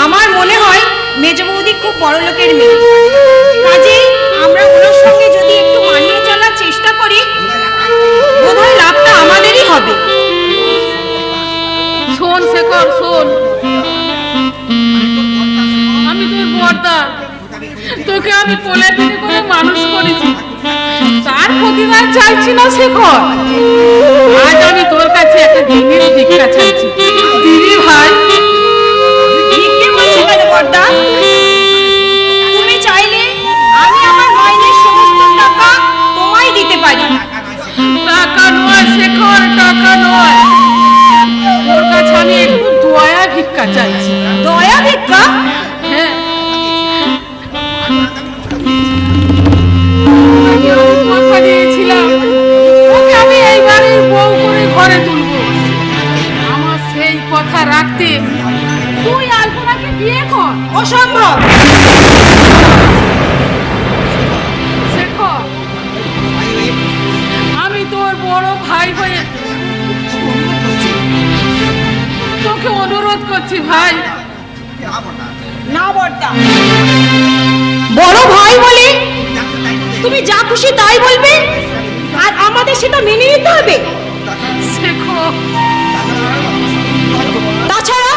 আমার মনে হয় মেজ বৌদি খুব বড় লোকের মেয়ে, কাজেই আমরা ওনার সঙ্গে যদি একটু মানিয়ে চলার চেষ্টা করি, বোধহয় লাভটা আমাদেরই হবে। শোন শেখর, শোন, আমি তোর বর্দা, তোকে আমি কোলে পিঠে করে মানুষ করেছি, তার প্রতিদান চাইছি না শেখর। আজ আমি তোর কাছে একটা জিনিস ভিক্ষা চাইছি, দিদি ভাই। ভিক্ষে বলছো কেন বড়দা? তুমি চাইলে আমি আমার মাইনের সমস্ত টাকা তোমায় দিতে পারি। টাকা নয় শেখর, টাকা নয়, অসম্ভব। শেখর, আমি তোর বড় ভাই হয়ে তোকে অনুরোধ করছি ভাই। না বর্দা, বড় ভাই বলে তুমি যা খুশি তাই বলবে আর আমাদের সেটা মেনে নিতে হবে। শেখর, তাছাড়া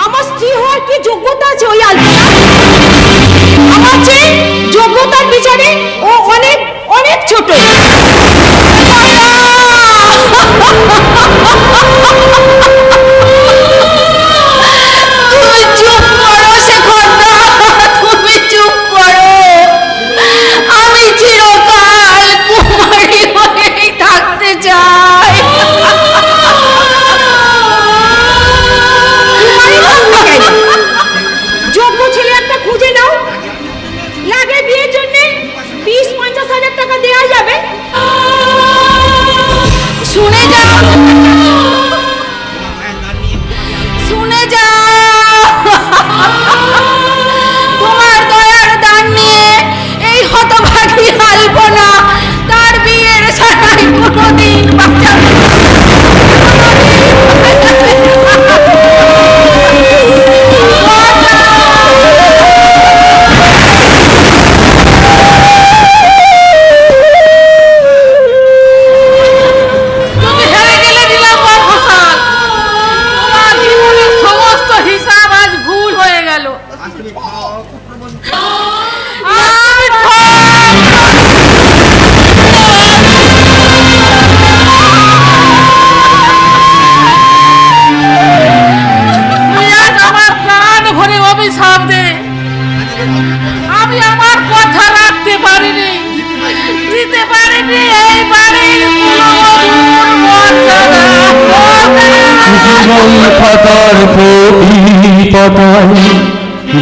আমার স্ত্রী হওয়ার কি যোগ্যতা আছে ওই আলপনা? আমার চেয়ে যোগ্যতার বিচারে ও অনেক অনেক ছোট। তুমি চুপ করো শেখরদা, তুমি চুপ করো। আমি চিরকাল কুমারী হয়েই থাকতে চাই। যোগ্য ছেলে একটা খুঁজে নাও, লাগে বিয়ের জন্য 20-50 হাজার টাকা দেওয়া যাবে। শুনে যাও, শুনে যাও, তোমার দয়ার দান নিয়ে এই হতভাগী আলপনা তার বিয়ের সারাই কোনোদিন বাঁচাবে না। তুমি হেরে গেলে দিলাম বরফসাল। তোমার জীবনের সমস্ত হিসাব আজ ভুল হয়ে গেল। তুই আজ আমার প্রাণ ভরে অভিশাপ দে। আমি আমার কথা রাখতে পারিনি, দিতে পারিনি এই বাড়ির কুলবধূর মর্যাদা। জীবন খাতার প্রতি পাতায়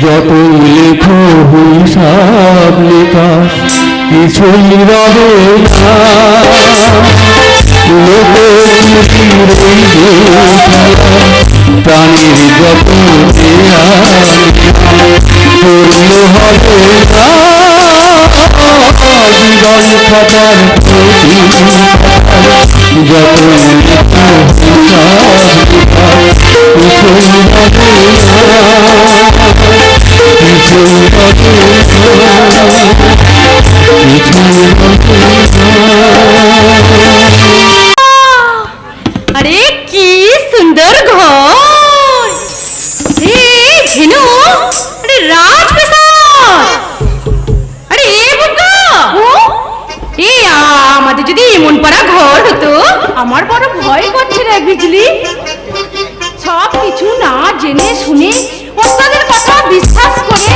যত লেখো হিসাব নিকাশ কিছুই রবে না। প্রাণীর যত পূর্ণ হবে না। জীবন খাতার প্রতি যত লেখো আরে কি সুন্দর ঘর! ঝিনু, আরে রাজপ্রসাদ, আরে এ বুকা, এ আমাদের যদি এমন পাড়া ঘর হতো। আমার বড় ভয় করছে রে বিজলি। সব কিছু না জেনে শুনে ওদের কথা বিশ্বাস করে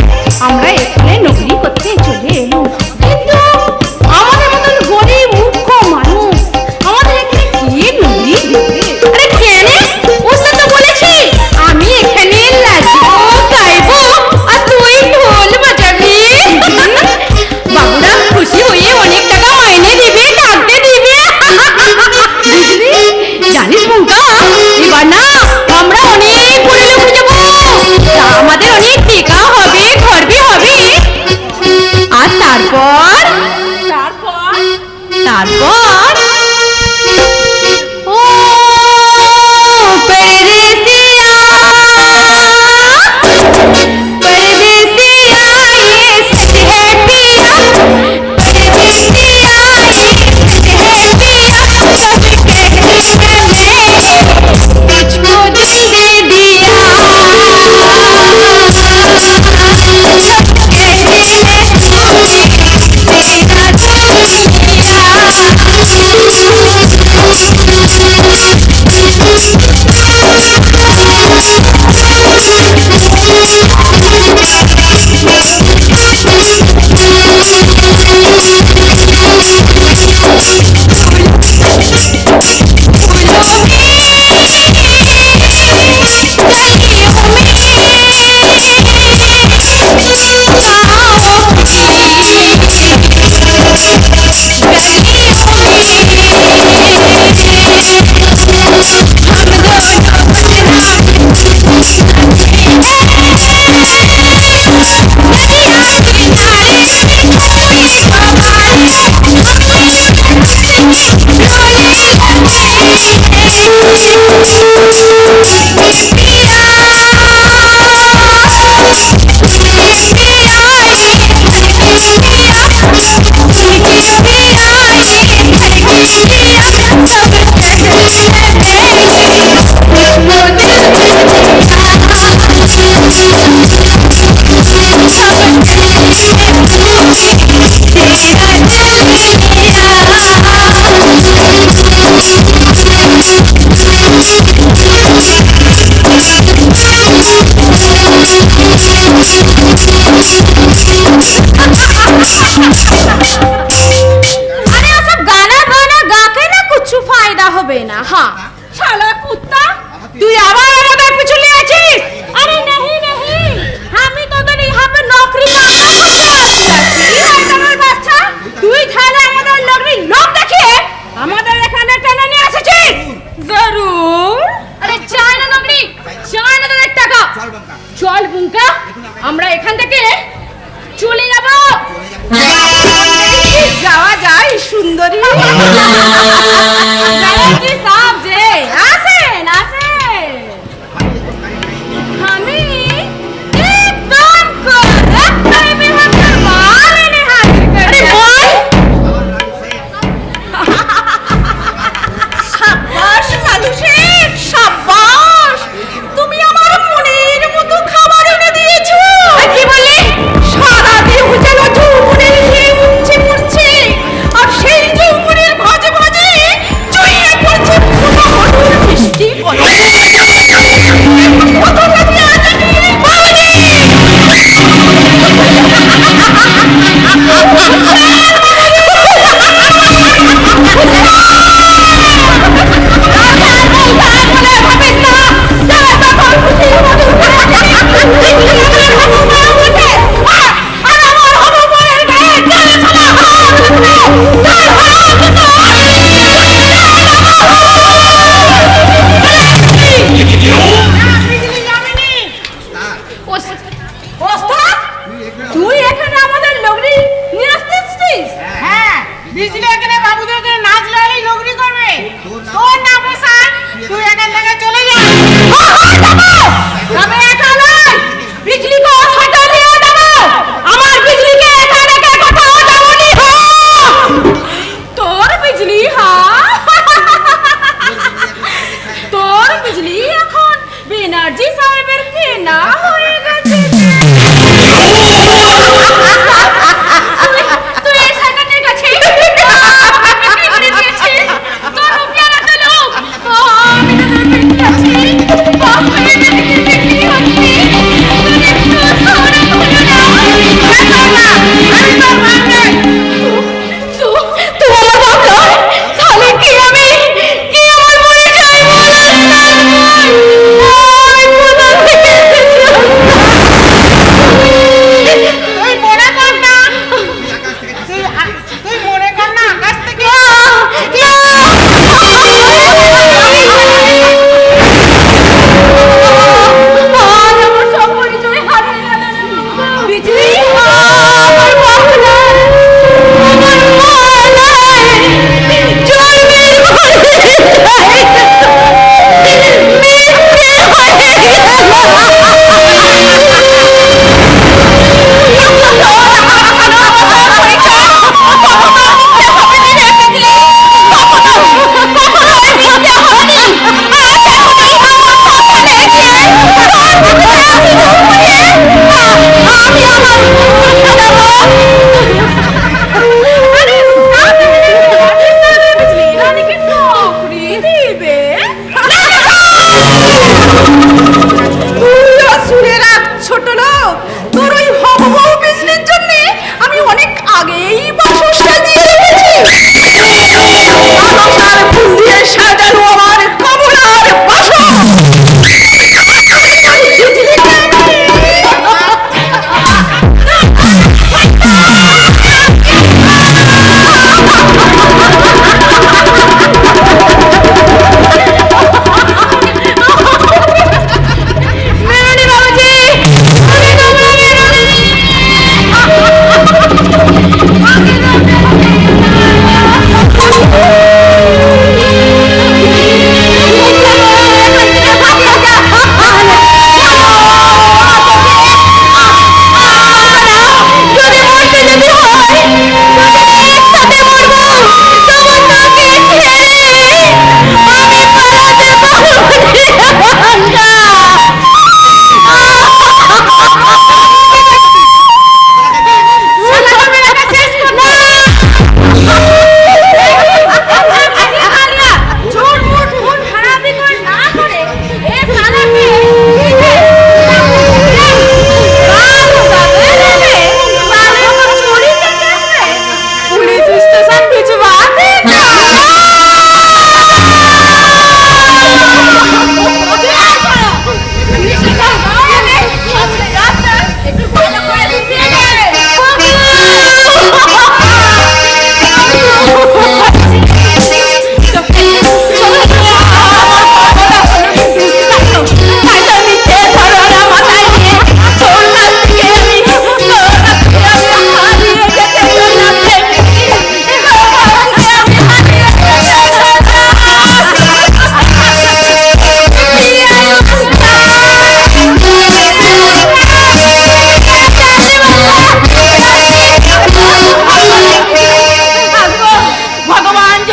আমরা এখানে নকরি করতে চলে এলাম। কিন্তু আমাদের মতন গরিব মুখ্য মানুষ আমাদের এখানে কি নকরি দেবে? আরে কেন? ওস্তাদ তো বলেছে আমি এখানে নাচবো গাইবো আর তুই ঢোল বাজাবি। বাবুরা খুশি হয়ে অনেক টাকা মাইনে দিবে, থাকতে দিবে। বুঝলি? জানিস বউটা, এবার না আমরা অনেক বড় লোক হয়ে যাবো। তা আমাদের অনেক টেকা হবে, ঘর বি হবে। আর তারপর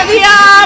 দিয়া